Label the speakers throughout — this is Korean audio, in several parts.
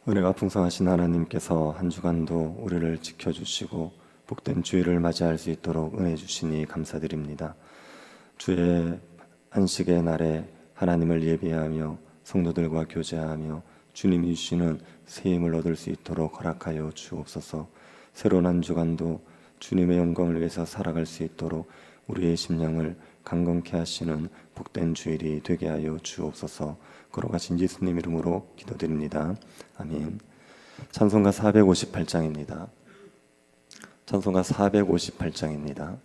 Speaker 1: 은혜가 풍성하신 하나님께서 한 주간도 우리를 지켜주시고 복된 주일을 맞이할 수 있도록 은혜 주시니 감사드립니다. 주의 안식의 날에 하나님을 예배하며 성도들과 교제하며 주님이 주시는 새 힘을 얻을 수 있도록 허락하여 주옵소서. 새로운 한 주간도 주님의 영광을 위해서 살아갈 수 있도록 우리의 심령을 강건케 하시는 복된 주일이 되게 하여 주옵소서. 걸어가신 예수님 이름으로 기도드립니다. 아멘. 찬송가 458장입니다. 찬송가 458장입니다.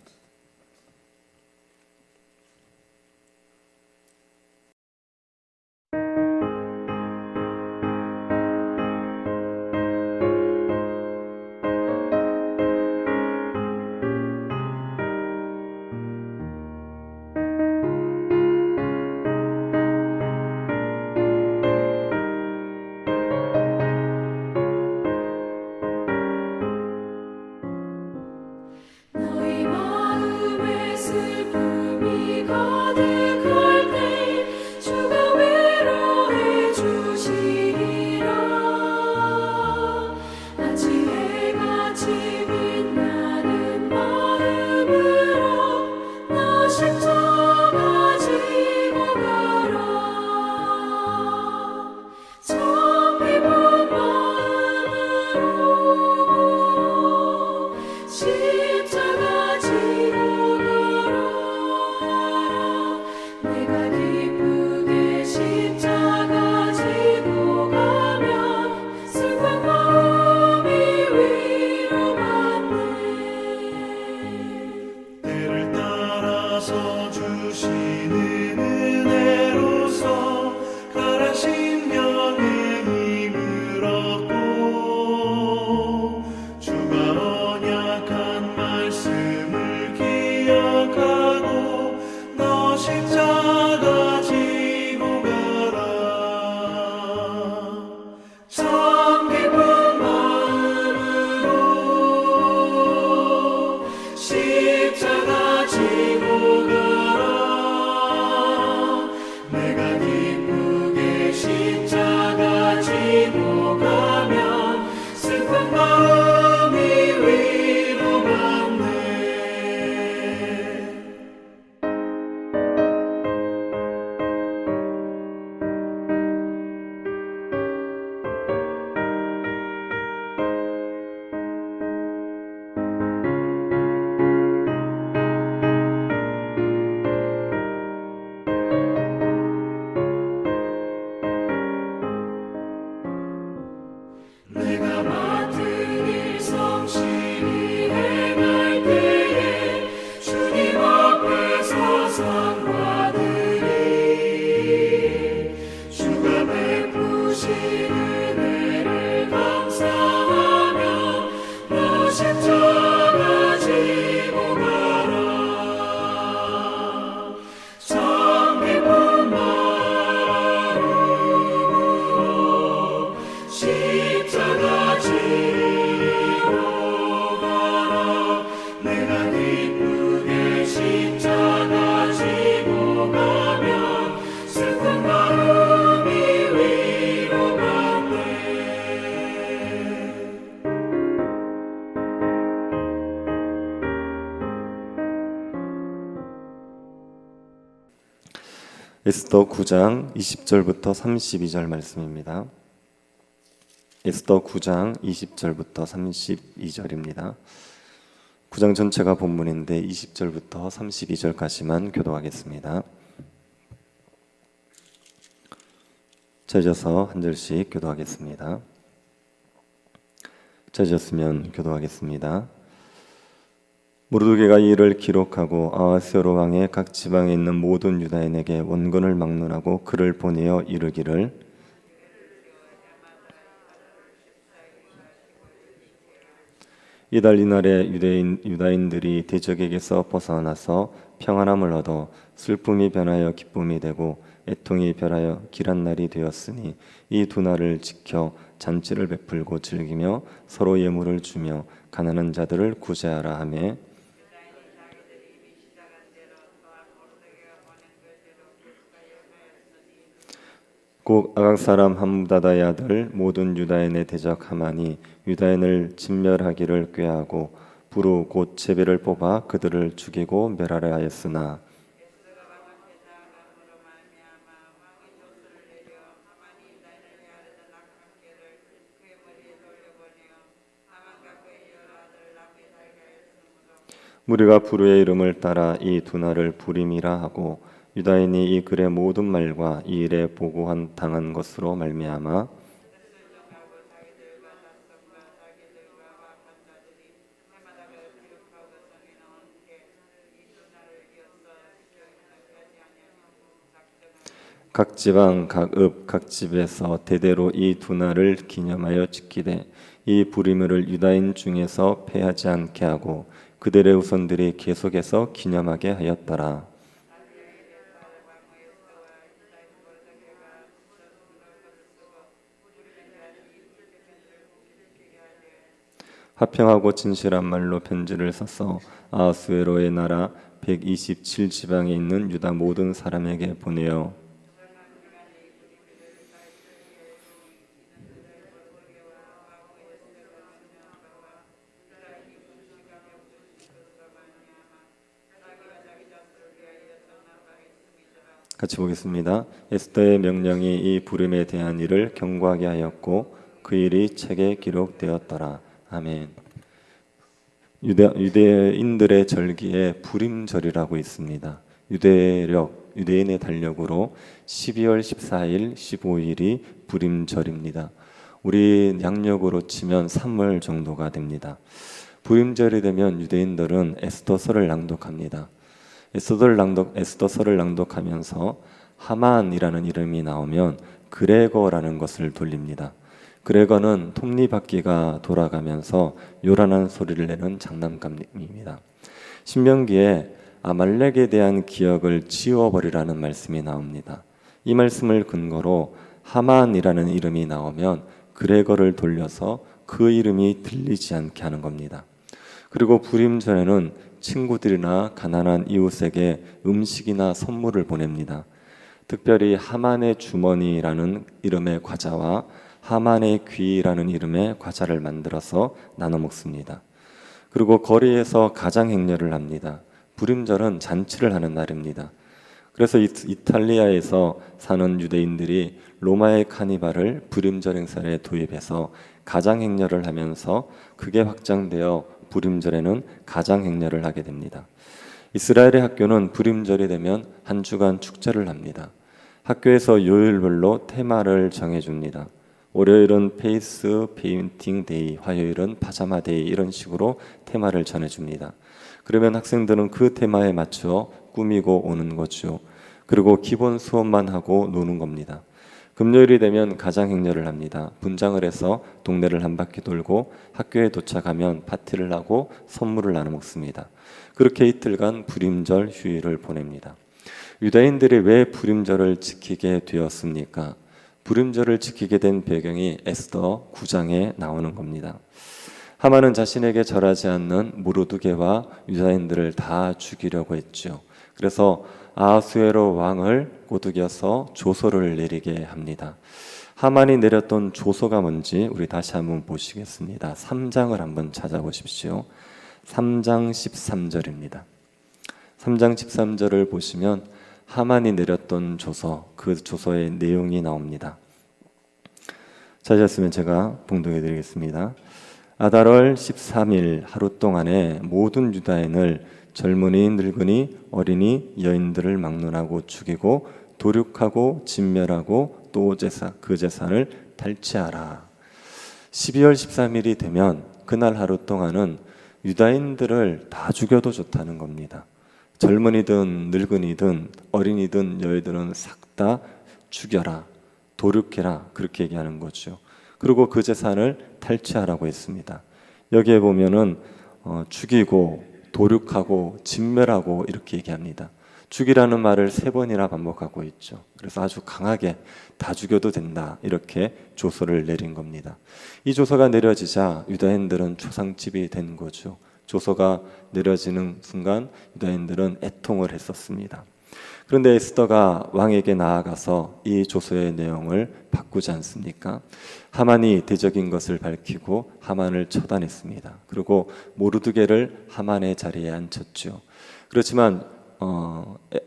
Speaker 1: 에스더 9장 20절부터 32절 말씀입니다. 에스더 9장 20절부터 32절입니다. 9장 전체가 본문인데 20절부터 32절까지만 교독하겠습니다. 젖어서 한 절씩 교독하겠습니다. 젖었으면 교독하겠습니다. 모르드게가 이를 기록하고 아하스웨로 왕의 각 지방에 있는 모든 유다인에게 원건을 막론하고 그를 보내어 이르기를 이달 이날에 유다인들이 대적에게서 벗어나서 평안함을 얻어 슬픔이 변하여 기쁨이 되고 애통이 변하여 길한 날이 되었으니 이 두 날을 지켜 잔치를 베풀고 즐기며 서로 예물을 주며 가난한 자들을 구제하라 하며 곧 아각 사람 함다다의 아들 모든 유다인의 대적 하만이 유다인을 진멸하기를 꾀하고 부르 곧 제비를 뽑아 그들을 죽이고 멸하려 하였으나 무리가 부르의 이름을 따라 이 두 날을 부림이라 하고 유다인이 이 글의 모든 말과 이 일에 보고한 당한 것으로 말미암아 각 지방 각 읍 각 집에서 대대로 이 두 날을 기념하여 지키되 이 부림을 유다인 중에서 패하지 않게 하고 그들의 후손들이 계속해서 기념하게 하였더라. 화평하고 진실한 말로 편지를 써서 아하수에로의 나라 127지방에 있는 유다 모든 사람에게 보내어 같이 보겠습니다. 에스더의 명령이 이 부름에 대한 일을 경고하게 하였고 그 일이 책에 기록되었더라. 아멘. 유대인들의 절기에 부림절이라고 있습니다. 유대인의 달력으로 12월 14일, 15일이 부림절입니다. 우리 양력으로 치면 3월 정도가 됩니다. 부림절이 되면 유대인들은 에스더서를 낭독합니다. 에스더서를 낭독하면서 하만이라는 이름이 나오면 그레거라는 것을 돌립니다. 그레거는 톱니바퀴가 돌아가면서 요란한 소리를 내는 장난감입니다. 신명기에 아말렉에 대한 기억을 지워버리라는 말씀이 나옵니다. 이 말씀을 근거로 하만이라는 이름이 나오면 그레거를 돌려서 그 이름이 들리지 않게 하는 겁니다. 그리고 부림절에는 친구들이나 가난한 이웃에게 음식이나 선물을 보냅니다. 특별히 하만의 주머니라는 이름의 과자와 하만의 귀라는 이름의 과자를 만들어서 나눠 먹습니다. 그리고 거리에서 가장 행렬을 합니다. 부림절은 잔치를 하는 날입니다. 그래서 이탈리아에서 사는 유대인들이 로마의 카니발을 부림절 행사에 도입해서 가장 행렬을 하면서 그게 확장되어 부림절에는 가장 행렬을 하게 됩니다. 이스라엘의 학교는 부림절이 되면 한 주간 축제를 합니다. 학교에서 요일별로 테마를 정해줍니다. 월요일은 페이스 페인팅 데이, 화요일은 파자마 데이 이런 식으로 테마를 전해줍니다. 그러면 학생들은 그 테마에 맞춰 꾸미고 오는 거죠. 그리고 기본 수업만 하고 노는 겁니다. 금요일이 되면 가장 행렬을 합니다. 분장을 해서 동네를 한 바퀴 돌고 학교에 도착하면 파티를 하고 선물을 나눠 먹습니다. 그렇게 이틀간 부림절 휴일을 보냅니다. 유다인들이 왜 부림절을 지키게 되었습니까? 부림절을 지키게 된 배경이 에스더 9장에 나오는 겁니다. 하만은 자신에게 절하지 않는 모르드게와 유다인들을 다 죽이려고 했죠. 그래서 아하수에로 왕을 꼬드겨서 조서를 내리게 합니다. 하만이 내렸던 조서가 뭔지 우리 다시 한번 보시겠습니다. 3장을 한번 찾아보십시오. 3장 13절입니다. 3장 13절을 보시면 하만이 내렸던 조서, 그 조서의 내용이 나옵니다. 찾으셨으면 제가 봉독해 드리겠습니다. 아달월 13일 하루 동안에 모든 유다인을 젊은이, 늙은이, 어린이, 여인들을 막론하고 죽이고 도륙하고 진멸하고 또 그 재산을 탈취하라. 12월 13일이 되면 그날 하루 동안은 유다인들을 다 죽여도 좋다는 겁니다. 젊은이든 늙은이든 어린이든 여인들은 싹 다 죽여라, 도륙해라 그렇게 얘기하는 거죠. 그리고 그 재산을 탈취하라고 했습니다. 여기에 보면은 죽이고 도륙하고 진멸하고 이렇게 얘기합니다. 죽이라는 말을 3번이나 반복하고 있죠. 그래서 아주 강하게 다 죽여도 된다 이렇게 조서를 내린 겁니다. 이 조서가 내려지자 유다인들은 초상집이 된 거죠. 조서가 내려지는 순간 유다인들은 애통을 했었습니다. 그런데 에스더가 왕에게 나아가서 이 조서의 내용을 바꾸지 않습니까? 하만이 대적인 것을 밝히고 하만을 처단했습니다. 그리고 모르드게를 하만의 자리에 앉혔죠. 그렇지만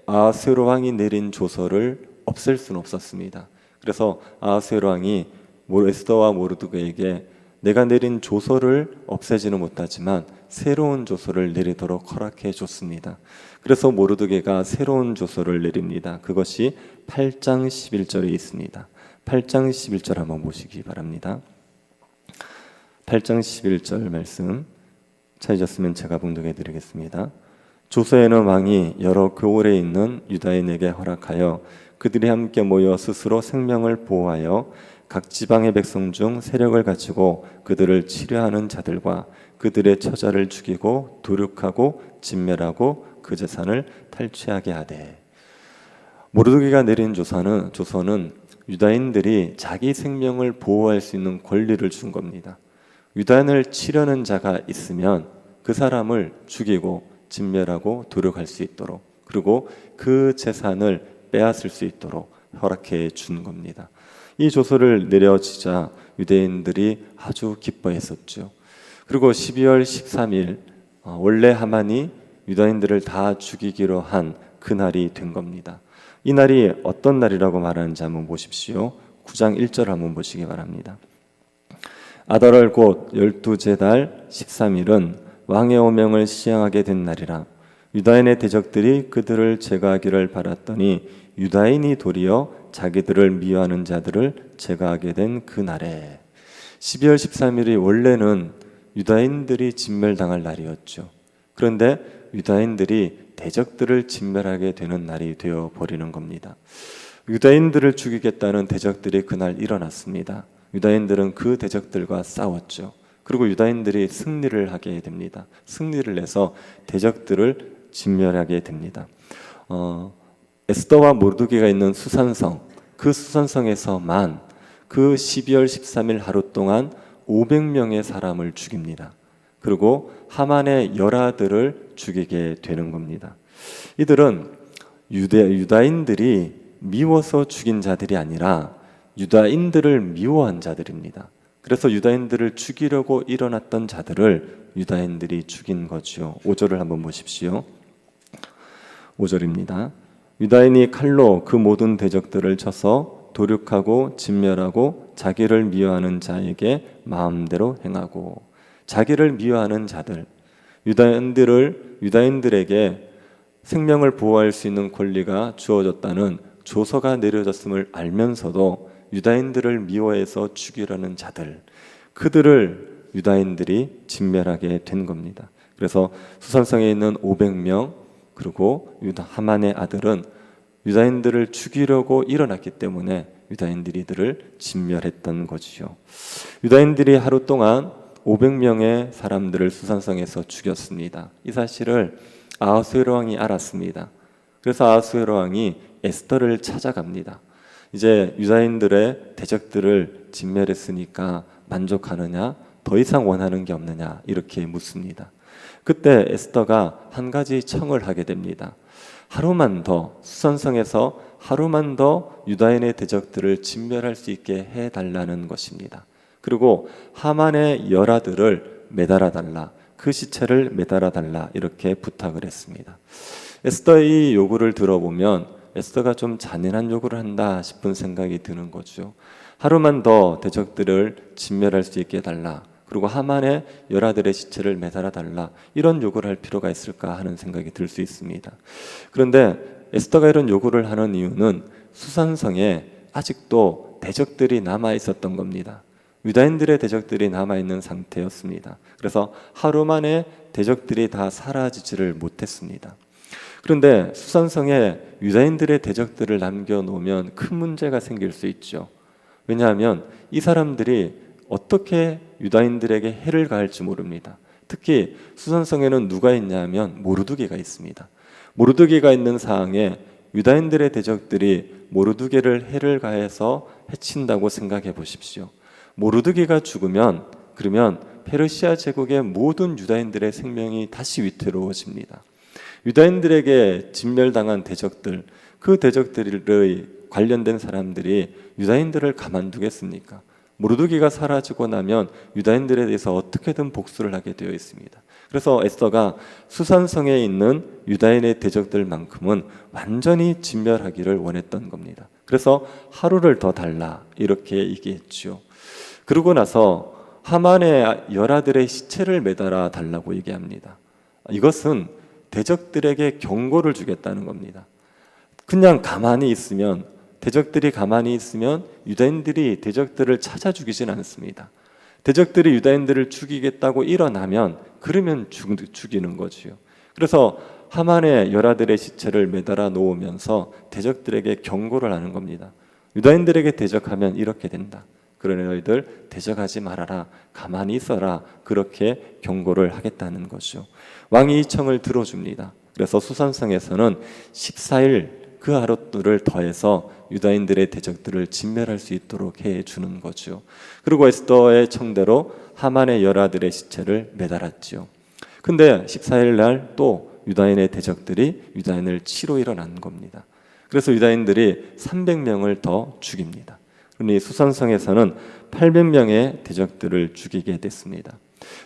Speaker 1: 아하스웨로 왕이 내린 조서를 없앨 수는 없었습니다. 그래서 아하스웨로 왕이 에스더와 모르드게에게 내가 내린 조서를 없애지는 못하지만 새로운 조서를 내리도록 허락해 줬습니다. 그래서 모르드게가 새로운 조서를 내립니다. 그것이 8장 11절에 있습니다. 8장 11절 한번 보시기 바랍니다. 8장 11절 말씀 찾으셨으면 제가 봉독해 드리겠습니다. 조서에는 왕이 여러 교월에 있는 유다인에게 허락하여 그들이 함께 모여 스스로 생명을 보호하여 각 지방의 백성 중 세력을 가지고 그들을 치려하는 자들과 그들의 처자를 죽이고 도륙하고 진멸하고 그 재산을 탈취하게 하되. 모르드게가 내린 조서는 유다인들이 자기 생명을 보호할 수 있는 권리를 준 겁니다. 유다인을 치려는 자가 있으면 그 사람을 죽이고 진멸하고 도륙할 수 있도록, 그리고 그 재산을 빼앗을 수 있도록 허락해 준 겁니다. 이 조서를 내려지자 유대인들이 아주 기뻐했었죠. 그리고 12월 13일 원래 하만이 유다인들을 다 죽이기로 한 그날이 된 겁니다. 이 날이 어떤 날이라고 말하는지 한번 보십시오. 9장 1절 한번 보시기 바랍니다. 아달월 곧 12째 달 13일은 왕의 오명을 시행하게 된 날이라. 유다인의 대적들이 그들을 제거하기를 바랐더니 유다인이 도리어 자기들을 미워하는 자들을 제거하게 된 그날에. 12월 13일이 원래는 유다인들이 진멸당할 날이었죠. 그런데 유다인들이 대적들을 진멸하게 되는 날이 되어 버리는 겁니다. 유다인들을 죽이겠다는 대적들이 그날 일어났습니다. 유다인들은 그 대적들과 싸웠죠. 그리고 유다인들이 승리를 하게 됩니다. 승리를 해서 대적들을 진멸하게 됩니다. 에스더와 모르드게가 있는 수산성, 그 수산성에서만 그 12월 13일 하루 동안 500명의 사람을 죽입니다. 그리고 하만의 열아들을 죽이게 되는 겁니다. 이들은 유다인들이 미워서 죽인 자들이 아니라 유다인들을 미워한 자들입니다. 그래서 유다인들을 죽이려고 일어났던 자들을 유다인들이 죽인 거죠. 5절을 한번 보십시오. 5절입니다. 유다인이 칼로 그 모든 대적들을 쳐서 도륙하고 진멸하고 자기를 미워하는 자에게 마음대로 행하고. 자기를 미워하는 자들, 유다인들에게 생명을 보호할 수 있는 권리가 주어졌다는 조서가 내려졌음을 알면서도 유다인들을 미워해서 죽이려는 자들, 그들을 유다인들이 진멸하게 된 겁니다. 그래서 수산성에 있는 500명, 그리고 하만의 아들은 유다인들을 죽이려고 일어났기 때문에 유다인들이 이들을 진멸했던 것이죠. 유다인들이 하루 동안 500명의 사람들을 수산성에서 죽였습니다. 이 사실을 아하수에로 왕이 알았습니다. 그래서 아하수에로 왕이 에스더를 찾아갑니다. 이제 유다인들의 대적들을 진멸했으니까 만족하느냐? 더 이상 원하는 게 없느냐? 이렇게 묻습니다. 그때 에스더가 한 가지 청을 하게 됩니다. 하루만 더 수산성에서 하루만 더 유다인의 대적들을 진멸할 수 있게 해달라는 것입니다. 그리고 하만의 열아들을 매달아 달라, 그 시체를 매달아 달라 이렇게 부탁을 했습니다. 에스더의 요구를 들어보면 에스더가 좀 잔인한 요구를 한다 싶은 생각이 드는 거죠. 하루만 더 대적들을 진멸할 수 있게 해달라, 그리고 하만의 열아들의 시체를 매달아 달라, 이런 요구를 할 필요가 있을까 하는 생각이 들 수 있습니다. 그런데 에스더가 이런 요구를 하는 이유는 수산성에 아직도 대적들이 남아 있었던 겁니다. 유다인들의 대적들이 남아있는 상태였습니다. 그래서 하루 만에 대적들이 다 사라지지를 못했습니다. 그런데 수산성에 유다인들의 대적들을 남겨놓으면 큰 문제가 생길 수 있죠. 왜냐하면 이 사람들이 어떻게 유다인들에게 해를 가할지 모릅니다. 특히 수산성에는 누가 있냐면 모르드게가 있습니다. 모르드게가 있는 상황에 유다인들의 대적들이 모르드게를 해를 가해서 해친다고 생각해 보십시오. 모르드게가 죽으면 그러면 페르시아 제국의 모든 유다인들의 생명이 다시 위태로워집니다. 유다인들에게 진멸당한 대적들, 그 대적들의 관련된 사람들이 유다인들을 가만두겠습니까? 모르드게가 사라지고 나면 유다인들에 대해서 어떻게든 복수를 하게 되어 있습니다. 그래서 에스더가 수산성에 있는 유다인의 대적들만큼은 완전히 진멸하기를 원했던 겁니다. 그래서 하루를 더 달라 이렇게 얘기했죠. 그러고 나서 하만의 열아들의 시체를 매달아 달라고 얘기합니다. 이것은 대적들에게 경고를 주겠다는 겁니다. 그냥 가만히 있으면, 대적들이 가만히 있으면 유다인들이 대적들을 찾아 죽이진 않습니다. 대적들이 유다인들을 죽이겠다고 일어나면 그러면 죽이는 거지요. 그래서 하만의 열아들의 시체를 매달아 놓으면서 대적들에게 경고를 하는 겁니다. 유다인들에게 대적하면 이렇게 된다. 그러니 너희들 대적하지 말아라, 가만히 있어라, 그렇게 경고를 하겠다는 거죠. 왕이 이 청을 들어줍니다. 그래서 수산성에서는 14일 그 하루를 더해서 유다인들의 대적들을 진멸할 수 있도록 해주는 거죠. 그리고 에스더의 청대로 하만의 열아들의 시체를 매달았지요. 근데 14일 날 또 유다인의 대적들이 유다인을 치러 일어난 겁니다. 그래서 유다인들이 300명을 더 죽입니다. 그러니 수산성에서는 800명의 대적들을 죽이게 됐습니다.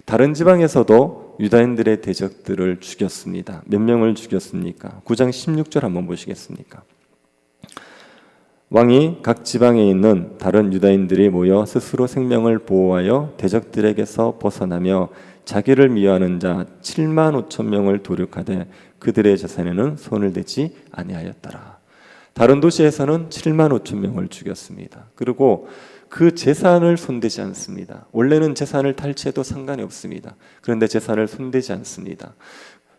Speaker 1: 다른 지방에서도 유다인들의 대적들을 죽였습니다. 몇 명을 죽였습니까? 9장 16절 한번 보시겠습니까? 왕이 각 지방에 있는 다른 유다인들이 모여 스스로 생명을 보호하여 대적들에게서 벗어나며 자기를 미워하는 자 7만 5천 명을 도륙하되 그들의 재산에는 손을 대지 아니하였더라. 다른 도시에서는 7만 5천 명을 죽였습니다. 그리고 그 재산을 손대지 않습니다. 원래는 재산을 탈취해도 상관이 없습니다. 그런데 재산을 손대지 않습니다.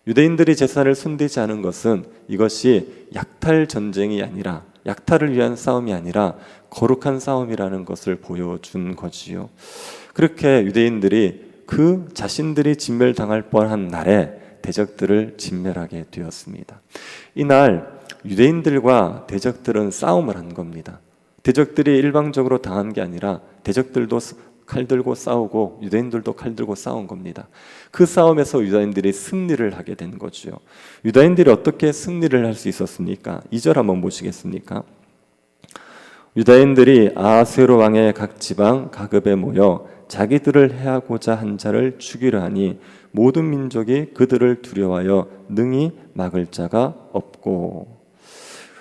Speaker 1: 유대인들이 재산을 손대지 않은 것은 이것이 약탈 전쟁이 아니라, 약탈을 위한 싸움이 아니라 거룩한 싸움이라는 것을 보여준 거지요. 그렇게 유대인들이 그 자신들이 진멸당할 뻔한 날에 대적들을 진멸하게 되었습니다. 이날 유대인들과 대적들은 싸움을 한 겁니다. 대적들이 일방적으로 당한 게 아니라 대적들도 칼 들고 싸우고 유대인들도 칼 들고 싸운 겁니다. 그 싸움에서 유다인들이 승리를 하게 된 거죠. 유다인들이 어떻게 승리를 할 수 있었습니까? 2절 한번 보시겠습니까? 유다인들이 아하스웨로 왕의 각 지방 가급에 모여 자기들을 해하고자 한 자를 죽이려 하니 모든 민족이 그들을 두려워하여 능히 막을 자가 없고.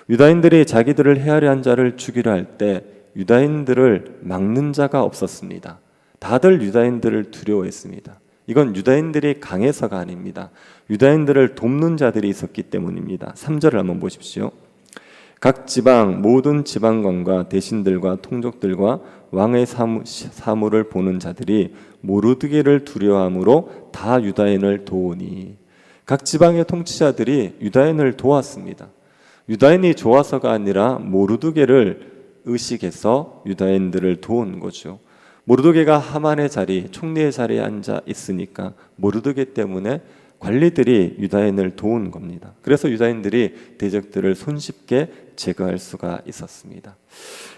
Speaker 1: 유다인들이 자기들을 해하려 한 자를 죽이려 할 때 유다인들을 막는 자가 없었습니다. 다들 유다인들을 두려워했습니다. 이건 유다인들이 강해서가 아닙니다. 유다인들을 돕는 자들이 있었기 때문입니다. 3절을 한번 보십시오. 각 지방 모든 지방관과 대신들과 통족들과 왕의 사물을 보는 자들이 모르드게를 두려워함으로 다 유다인을 도우니. 각 지방의 통치자들이 유다인을 도왔습니다. 유다인이 좋아서가 아니라 모르드게를 의식해서 유다인들을 도운 거죠. 모르드게가 하만의 자리, 총리의 자리에 앉아 있으니까 모르드게 때문에 관리들이 유다인을 도운 겁니다. 그래서 유다인들이 대적들을 손쉽게 제거할 수가 있었습니다.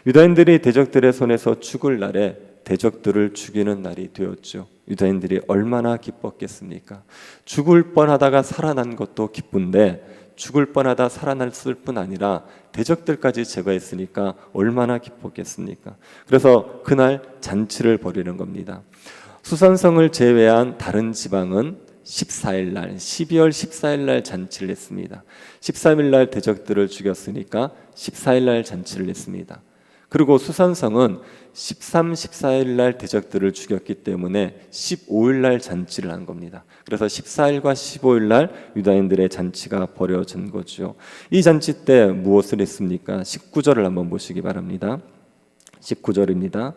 Speaker 1: 유다인들이 대적들의 손에서 죽을 날에 대적들을 죽이는 날이 되었죠. 유다인들이 얼마나 기뻤겠습니까? 죽을 뻔하다가 살아난 것도 기쁜데 죽을 뻔하다 살아났을 뿐 아니라 대적들까지 제거했으니까 얼마나 기뻤겠습니까? 그래서 그날 잔치를 벌이는 겁니다. 수산성을 제외한 다른 지방은 14일 날, 12월 14일 날 잔치를 했습니다. 13일 날 대적들을 죽였으니까 14일 날 잔치를 했습니다. 그리고 수산성은 13, 14일 날 대적들을 죽였기 때문에 15일 날 잔치를 한 겁니다. 그래서 14일과 15일 날 유다인들의 잔치가 벌어진 거죠. 이 잔치 때 무엇을 했습니까? 19절을 한번 보시기 바랍니다. 19절입니다.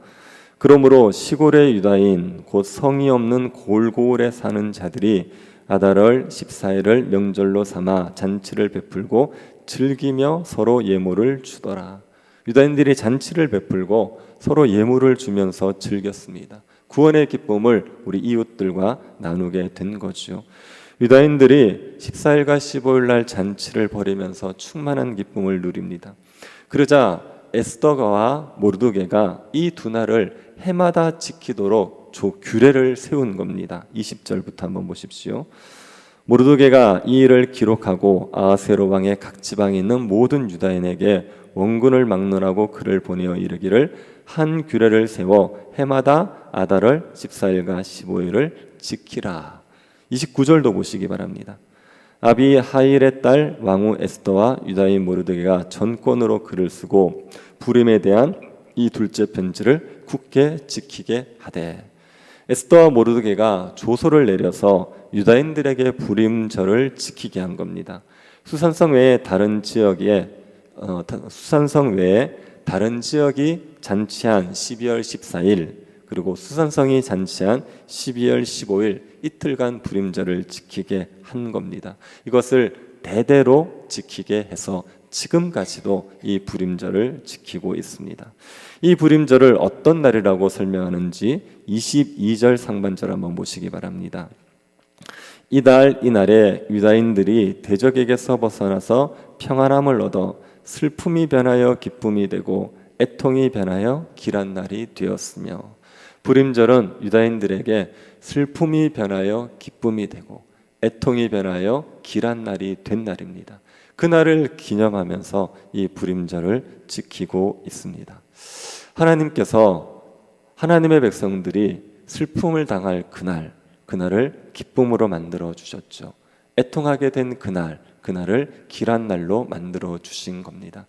Speaker 1: 그러므로 시골의 유다인 곧 성이 없는 골고을에 사는 자들이 아달월 14일을 명절로 삼아 잔치를 베풀고 즐기며 서로 예물을 주더라. 유다인들이 잔치를 베풀고 서로 예물을 주면서 즐겼습니다. 구원의 기쁨을 우리 이웃들과 나누게 된 거죠. 유다인들이 14일과 15일 날 잔치를 벌이면서 충만한 기쁨을 누립니다. 그러자 에스더가와 모르드게가 이 두 날을 해마다 지키도록 규례를 세운 겁니다. 20절부터 한번 보십시오. 모르드게가 이 일을 기록하고 아하스웨로 왕의 각 지방에 있는 모든 유다인에게 원군을 막론하고 글을 보내어 이르기를 한 규례를 세워 해마다 아달월 14일과 15일을 지키라. 29절도 보시기 바랍니다. 아비하일의 딸 왕후 에스더와 유다인 모르드게가 전권으로 글을 쓰고 부림에 대한 이 둘째 편지를 굳게 지키게 하되, 에스더와 모르드게가 조서를 내려서 유다인들에게 부림절을 지키게 한 겁니다. 수산성 외에 다른 지역에 수산성 외에 다른 지역이 잔치한 12월 14일, 그리고 수산성이 잔치한 12월 15일 이틀간 부림절을 지키게 한 겁니다. 이것을 대대로 지키게 해서 지금까지도 이 부림절을 지키고 있습니다. 이 부림절을 어떤 날이라고 설명하는지 22절 상반절 한번 보시기 바랍니다. 이날에 유다인들이 대적에게서 벗어나서 평안함을 얻어 슬픔이 변하여 기쁨이 되고 애통이 변하여 길한 날이 되었으며, 부림절은 유다인들에게 슬픔이 변하여 기쁨이 되고 애통이 변하여 길한 날이 된 날입니다. 그날을 기념하면서 이 부림절을 지키고 있습니다. 하나님께서 하나님의 백성들이 슬픔을 당할 그날을 기쁨으로 만들어 주셨죠. 애통하게 된 그날을 길한 날로 만들어 주신 겁니다.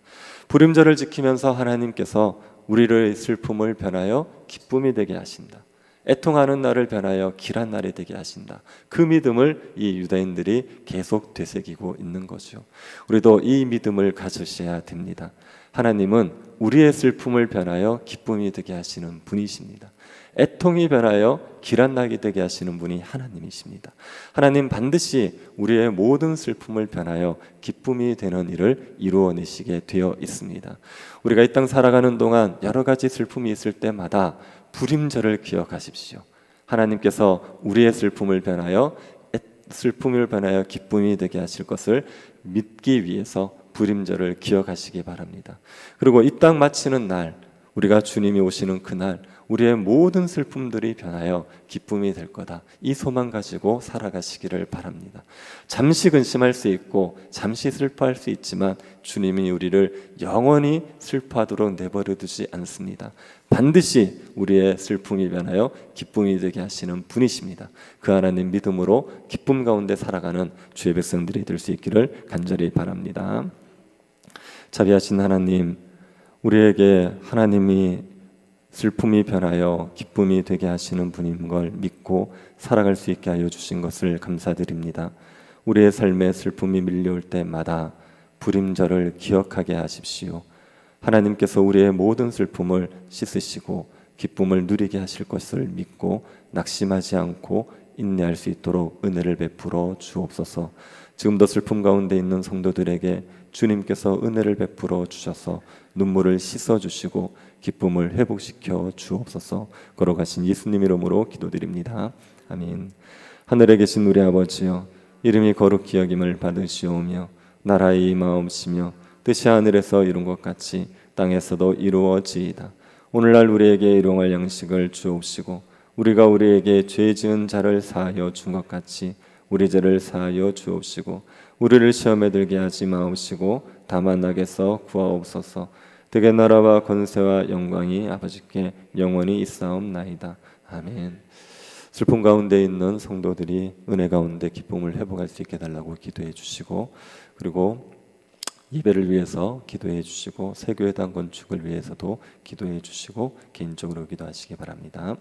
Speaker 1: 부림절을 지키면서 하나님께서 우리를 슬픔을 변하여 기쁨이 되게 하신다. 애통하는 날을 변하여 길한 날이 되게 하신다. 그 믿음을 이 유다인들이 계속 되새기고 있는 거죠. 우리도 이 믿음을 가지셔야 됩니다. 하나님은 우리의 슬픔을 변하여 기쁨이 되게 하시는 분이십니다. 애통이 변하여 길한 날이 되게 하시는 분이 하나님이십니다. 하나님 반드시 우리의 모든 슬픔을 변하여 기쁨이 되는 일을 이루어내시게 되어 있습니다. 우리가 이 땅 살아가는 동안 여러 가지 슬픔이 있을 때마다 부림절을 기억하십시오. 하나님께서 우리의 슬픔을 변하여 기쁨이 되게 하실 것을 믿기 위해서 부림절을 기억하시기 바랍니다. 그리고 이 땅 마치는 날, 우리가 주님이 오시는 그날 우리의 모든 슬픔들이 변하여 기쁨이 될 거다. 이 소망 가지고 살아가시기를 바랍니다. 잠시 근심할 수 있고 잠시 슬퍼할 수 있지만 주님이 우리를 영원히 슬퍼하도록 내버려 두지 않습니다. 반드시 우리의 슬픔이 변하여 기쁨이 되게 하시는 분이십니다. 그 하나님 믿음으로 기쁨 가운데 살아가는 주의 백성들이 될 수 있기를 간절히 바랍니다. 자비하신 하나님, 우리에게 하나님이 슬픔이 변하여 기쁨이 되게 하시는 분인 걸 믿고 살아갈 수 있게 하여 주신 것을 감사드립니다. 우리의 삶에 슬픔이 밀려올 때마다 부림절을 기억하게 하십시오. 하나님께서 우리의 모든 슬픔을 씻으시고 기쁨을 누리게 하실 것을 믿고 낙심하지 않고 인내할 수 있도록 은혜를 베풀어 주옵소서. 지금도 슬픔 가운데 있는 성도들에게 주님께서 은혜를 베풀어 주셔서 눈물을 씻어 주시고 기쁨을 회복시켜 주옵소서. 걸어가신 예수님 이름으로 기도드립니다. 아멘. 하늘에 계신 우리 아버지여, 이름이 거룩히 여김을 받으시오며 나라의 임하옵시며 뜻이 하늘에서 이룬 것 같이 땅에서도 이루어지이다. 오늘날 우리에게 일용할 양식을 주옵시고 우리가 우리에게 죄 지은 자를 사하여 준 것 같이 우리 죄를 사하여 주옵시고 우리를 시험에 들게 하지 마옵시고 다만 악에서 구하옵소서. 되게 나라와 권세와 영광이 아버지께 영원히 있사옵나이다. 아멘. 슬픔 가운데 있는 성도들이 은혜 가운데 기쁨을 회복할 수 있게 달라고 기도해 주시고, 그리고 예배를 위해서 기도해 주시고 세교회당 건축을 위해서도 기도해 주시고 개인적으로 기도하시기 바랍니다.